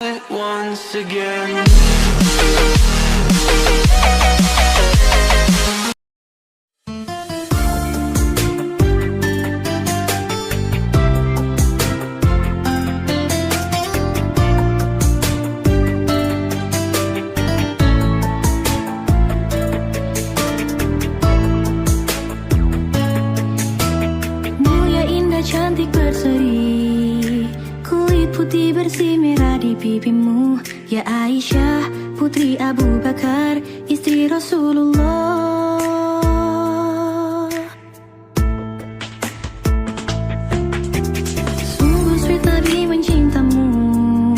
it once again. Mulia indah cantik berseri, kulit putih bersih merah di pipimu. Ya Aisyah, putri Abu Bakar, istri Rasulullah. Sungguh sweet Nabi mencintamu,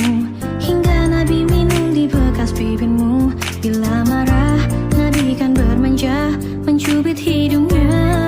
hingga Nabi minum di bekas pipimu. Bila marah, Nabi kan bermanja, mencubit hidungnya.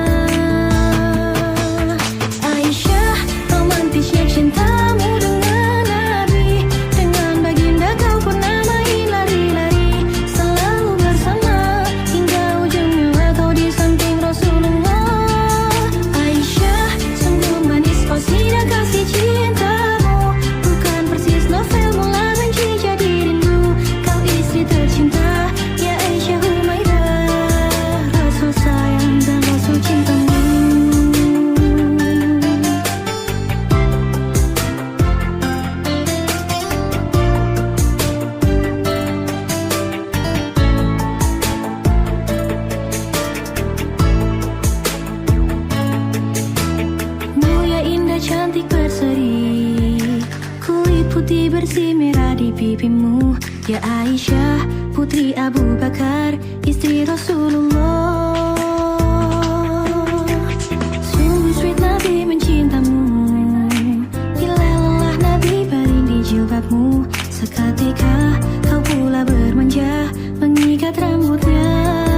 Aisyah, romantisnya cintamu dengan Nabi. Dengan baginda kau pernah main lari-lari, selalu bersama hingga ujungnya kau di samping Rasulullah. Aisyah, sungguh manis kau sidang kasih cintamu, bukan persis novel mula benci jadi rindu. Kau istri tercinta, ya Aisyah Humaidah, Rasul sayang dan Rasul cintamu. Mulia indah cantik berseri, kulit putih bersih merah di pipimu. Ya Aisyah, putri Abu Bakar, istri Rasulullah. Sungguh sweet Nabi mencintamu, bila lelah Nabi baring di jilbabmu. Seketika kau pula bermanja, mengikat rambutnya.